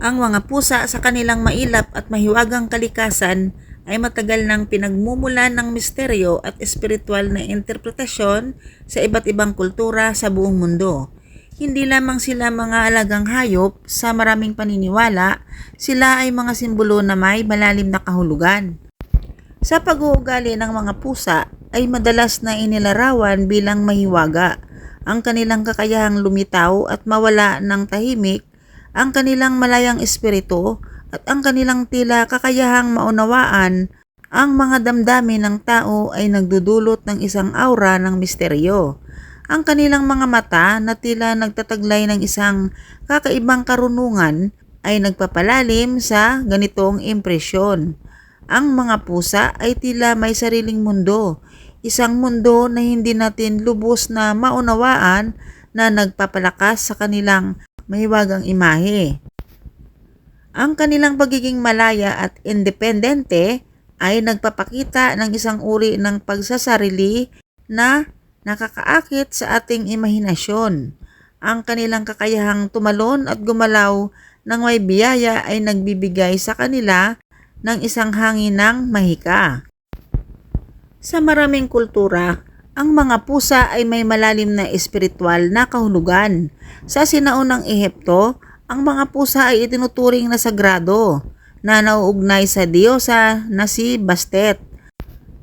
Ang mga pusa sa kanilang mailap at mahiwagang kalikasan ay matagal nang pinagmumulan ng misteryo at espiritual na interpretasyon sa iba't ibang kultura sa buong mundo. Hindi lamang sila mga alagang hayop sa maraming paniniwala, sila ay mga simbolo na may malalim na kahulugan. Sa pag-uugali ng mga pusa ay madalas na inilarawan bilang mahiwaga. Ang kanilang kakayahang lumitaw at mawala ng tahimik, ang kanilang malayang espiritu, at ang kanilang tila kakayahang maunawaan ang mga damdamin ng tao ay nagdudulot ng isang aura ng misteryo. Ang kanilang mga mata na tila nagtataglay ng isang kakaibang karunungan ay nagpapalalim sa ganitong impresyon. Ang mga pusa ay tila may sariling mundo, isang mundo na hindi natin lubos na maunawaan na nagpapalakas sa kanilang mahiwagang imahe. Ang kanilang pagiging malaya at independente ay nagpapakita ng isang uri ng pagsasarili na nakakaakit sa ating imahinasyon. Ang kanilang kakayahang tumalon at gumalaw ng may biyaya ay nagbibigay sa kanila ng isang hangin ng mahika. Sa maraming kultura, ang mga pusa ay may malalim na espiritual na kahulugan. Sa sinaunang Ehipto, ang mga pusa ay itinuturing na sagrado na nauugnay sa diyosa na si Bastet,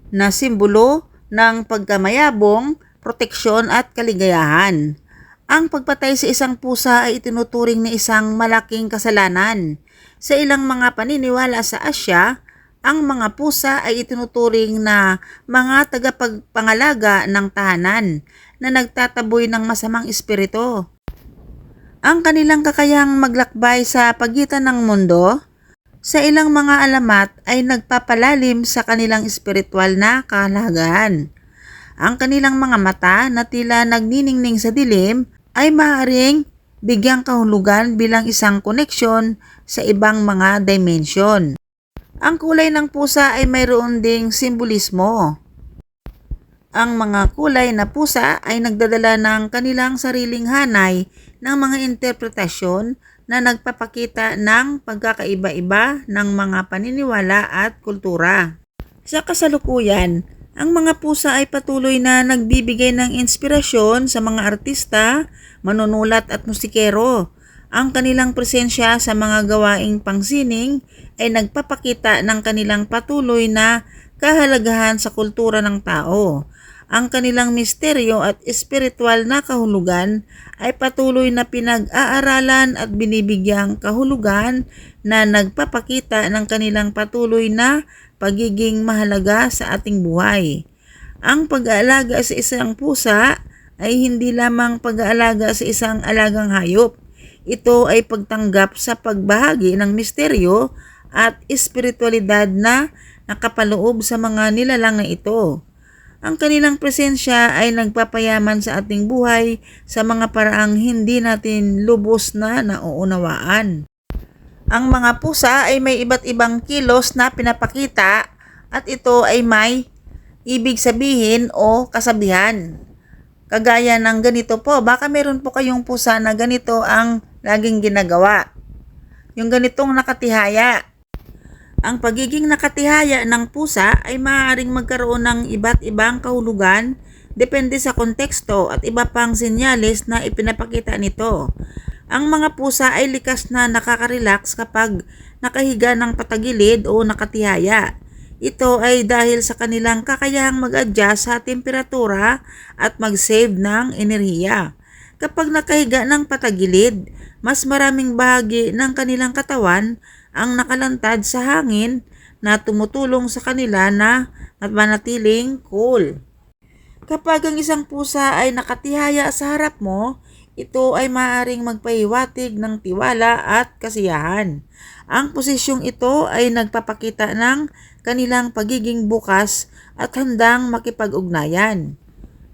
na simbolo ng pagkamayabong, proteksyon at kaligayahan. Ang pagpatay sa isang pusa ay itinuturing na isang malaking kasalanan. Sa ilang mga paniniwala sa Asya, ang mga pusa ay itinuturing na mga tagapagpangalaga ng tahanan na nagtataboy ng masamang espiritu. Ang kanilang kakayahang maglakbay sa pagitan ng mundo, sa ilang mga alamat ay nagpapalalim sa kanilang espiritual na kahalagahan. Ang kanilang mga mata na tila nagniningning sa dilim ay maaaring bigyang kahulugan bilang isang koneksyon sa ibang mga dimension. Ang kulay ng pusa ay mayroon ding simbolismo. Ang mga kulay na pusa ay nagdadala ng kanilang sariling hanay ng mga interpretasyon na nagpapakita ng pagkakaiba-iba ng mga paniniwala at kultura. Sa kasalukuyan, ang mga pusa ay patuloy na nagbibigay ng inspirasyon sa mga artista, manunulat at musikero. Ang kanilang presensya sa mga gawaing pangsining ay nagpapakita ng kanilang patuloy na kahalagahan sa kultura ng tao. Ang kanilang misteryo at espiritual na kahulugan ay patuloy na pinag-aaralan at binibigyang kahulugan na nagpapakita ng kanilang patuloy na pagiging mahalaga sa ating buhay. Ang pag-aalaga sa isang pusa ay hindi lamang pag-aalaga sa isang alagang hayop. Ito ay pagtanggap sa pagbahagi ng misteryo at espiritualidad na nakapaloob sa mga nilalang na ito. Ang kanilang presensya ay nagpapayaman sa ating buhay sa mga paraang hindi natin lubos na nauunawaan. Ang mga pusa ay may iba't ibang kilos na pinapakita at ito ay may ibig sabihin o kasabihan. Kagaya ng ganito po, baka meron po kayong pusa na ganito ang laging ginagawa. Yung ganitong nakatihaya. Ang pagiging nakatihaya ng pusa ay maaaring magkaroon ng iba't ibang kahulugan depende sa konteksto at iba pang senyales na ipinapakita nito. Ang mga pusa ay likas na nakaka-relax kapag nakahiga ng patagilid o nakatihaya. Ito ay dahil sa kanilang kakayahang mag-adjust sa temperatura at mag-save ng enerhiya. Kapag nakahiga ng patagilid, mas maraming bahagi ng kanilang katawan ang nakalantad sa hangin na tumutulong sa kanila na manatiling cool. Kapag ang isang pusa ay nakatihaya sa harap mo, ito ay maaaring magpahiwatig ng tiwala at kasiyahan. Ang posisyong ito ay nagpapakita ng kanilang pagiging bukas at handang makipag-ugnayan.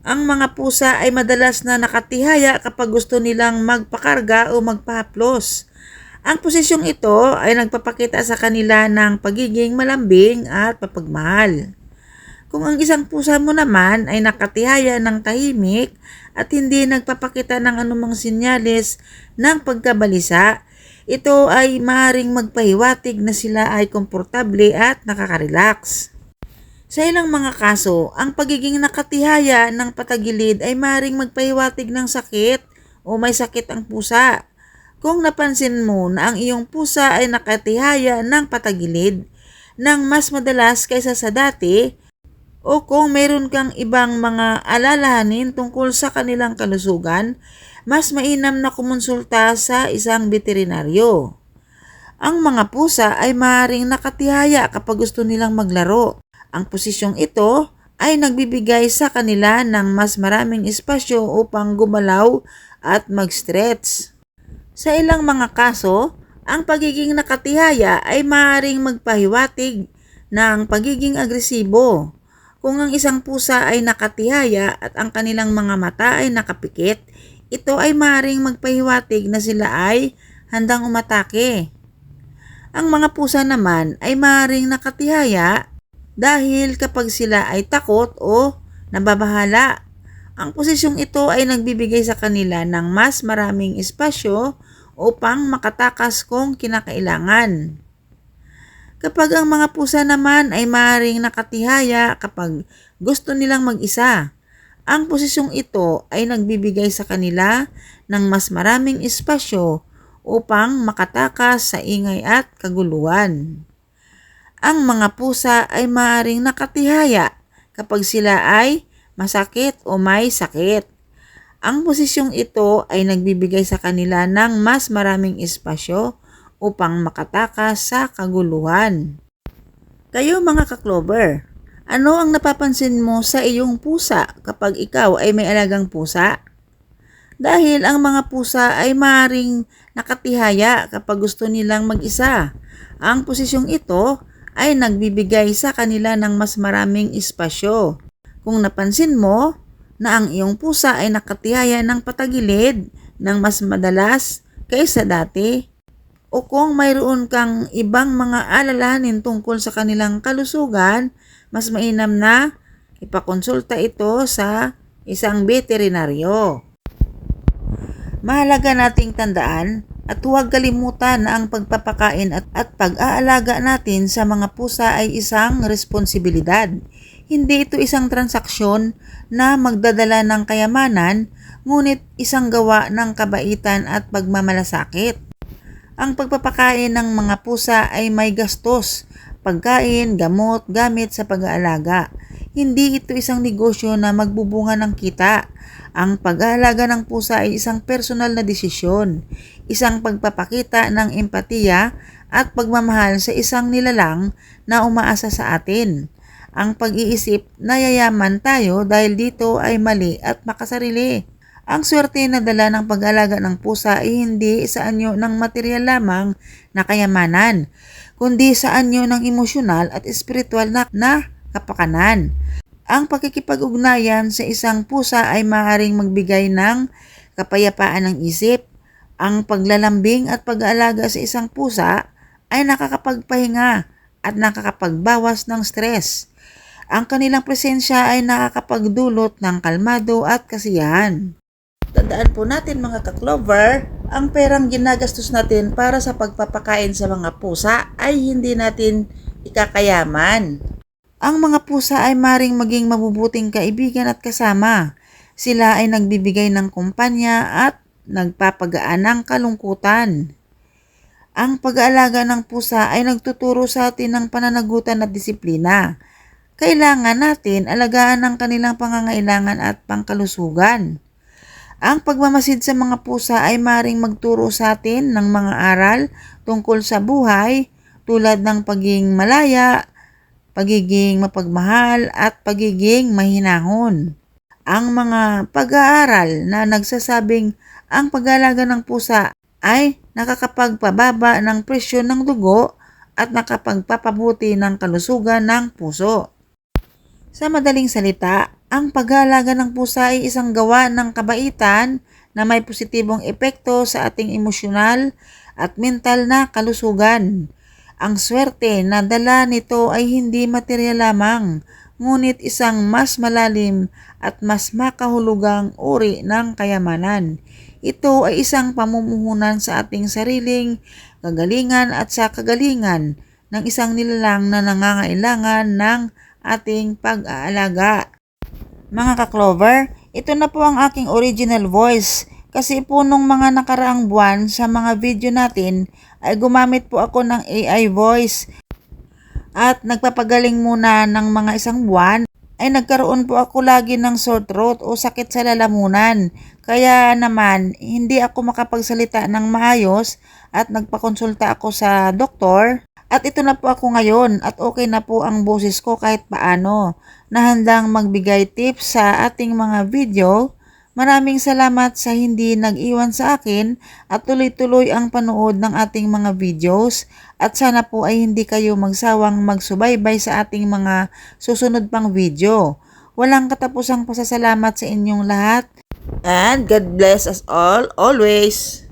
Ang mga pusa ay madalas na nakatihaya kapag gusto nilang magpakarga o magpahaplos. Ang posisyong ito ay nagpapakita sa kanila ng pagiging malambing at mapagmahal. Kung ang isang pusa mo naman ay nakatihaya ng tahimik at hindi nagpapakita ng anumang senyales ng pagkabalisa, Ito ay maaaring magpahiwatig na sila ay komportable at nakaka-relax. Sa ilang mga kaso, ang pagiging nakatihaya ng patagilid ay maaaring magpahiwatig ng sakit o may sakit ang pusa. Kung napansin mo na ang iyong pusa ay nakatihaya ng patagilid ng mas madalas kaysa sa dati, o kung mayroon kang ibang mga alalahanin tungkol sa kanilang kalusugan, mas mainam na kumonsulta sa isang veterinaryo. Ang mga pusa ay maaaring nakatihaya kapag gusto nilang maglaro. Ang posisyong ito ay nagbibigay sa kanila ng mas maraming espasyo upang gumalaw at mag-stretch. Sa ilang mga kaso, ang pagiging nakatihaya ay maaaring magpahiwatig ng pagiging agresibo. Kung ang isang pusa ay nakatihaya at ang kanilang mga mata ay nakapikit, ito ay maaaring magpahiwatig na sila ay handang umatake. Ang mga pusa naman ay maaaring nakatihaya dahil kapag sila ay takot o nababahala. Ang posisyong ito ay nagbibigay sa kanila ng mas maraming espasyo upang makatakas kung kinakailangan. Kapag ang mga pusa naman ay maaaring nakatihaya kapag gusto nilang mag-isa, ang posisyong ito ay nagbibigay sa kanila ng mas maraming espasyo upang makatakas sa ingay at kaguluhan. Ang mga pusa ay maaaring nakatihaya kapag sila ay masakit o may sakit. Ang posisyong ito ay nagbibigay sa kanila ng mas maraming espasyo upang makatakas sa kaguluhan. Kayo mga ka-Clover, ano ang napapansin mo sa iyong pusa kapag ikaw ay may alagang pusa? Dahil ang mga pusa ay maaaring nakatihaya kapag gusto nilang mag-isa. Ang posisyong ito ay nagbibigay sa kanila ng mas maraming espasyo. Kung napansin mo na ang iyong pusa ay nakatihaya ng patagilid ng mas madalas kaysa dati, o kung mayroon kang ibang mga alalahanin tungkol sa kanilang kalusugan, mas mainam na ipakonsulta ito sa isang veterinaryo. Mahalaga nating tandaan at huwag kalimutan na ang pagpapakain at pag-aalaga natin sa mga pusa ay isang responsibilidad. Hindi ito isang transaksyon na magdadala ng kayamanan, ngunit isang gawa ng kabaitan at pagmamalasakit. Ang pagpapakain ng mga pusa ay may gastos, pagkain, gamot, gamit sa pag-aalaga. Hindi ito isang negosyo na magbubunga ng kita. Ang pag-aalaga ng pusa ay isang personal na desisyon, isang pagpapakita ng empatiya at pagmamahal sa isang nilalang na umaasa sa atin. Ang pag-iisip na yayaman tayo dahil dito ay mali at makasarili. Ang swerte na dala ng pag-aalaga ng pusa ay hindi sa anyo ng material lamang na kayamanan, kundi sa anyo ng emosyonal at espiritual na kapakanan. Ang pakikipag-ugnayan sa isang pusa ay maaaring magbigay ng kapayapaan ng isip. Ang paglalambing at pag-aalaga sa isang pusa ay nakakapagpahinga at nakakapagbawas ng stress. Ang kanilang presensya ay nakakapagdulot ng kalmado at kasiyahan. Tandaan po natin mga ka-Clover, ang perang ginagastos natin para sa pagpapakain sa mga pusa ay hindi natin ikakayaman. Ang mga pusa ay maring maging mabubuting kaibigan at kasama. Sila ay nagbibigay ng kumpanya at nagpapagaan ng kalungkutan. Ang pag-aalaga ng pusa ay nagtuturo sa atin ng pananagutan at disiplina. Kailangan natin alagaan ang kanilang pangangailangan at pangkalusugan. Ang pagmamasid sa mga pusa ay maring magturo sa atin ng mga aral tungkol sa buhay tulad ng pagiging malaya, pagiging mapagmahal at pagiging mahinahon. Ang mga pag-aaral na nagsasabing ang pag-aalaga ng pusa ay nakakapagpababa ng presyon ng dugo at nakapagpapabuti ng kalusugan ng puso. Sa madaling salita, ang pag-aalaga ng pusa ay isang gawa ng kabaitan na may positibong epekto sa ating emosyonal at mental na kalusugan. Ang swerte na dala nito ay hindi material lamang, ngunit isang mas malalim at mas makahulugang uri ng kayamanan. Ito ay isang pamumuhunan sa ating sariling kagalingan at sa kagalingan ng isang nilalang na nangangailangan ng ating pag-aalaga. Mga ka-Clover, ito na po ang aking original voice. Kasi po nung mga nakaraang buwan sa mga video natin ay gumamit po ako ng AI voice at nagpapagaling muna ng mga isang buwan ay nagkaroon po ako lagi ng sore throat o sakit sa lalamunan. Kaya naman hindi ako makapagsalita ng maayos at nagpakonsulta ako sa doktor. At ito na po ako ngayon at okay na po ang boses ko kahit paano na handang magbigay tips sa ating mga video. Maraming salamat sa hindi nag-iwan sa akin at tuloy-tuloy ang panood ng ating mga videos at sana po ay hindi kayo magsawang magsubaybay sa ating mga susunod pang video. Walang katapusang pasasalamat sa inyong lahat and God bless us all always.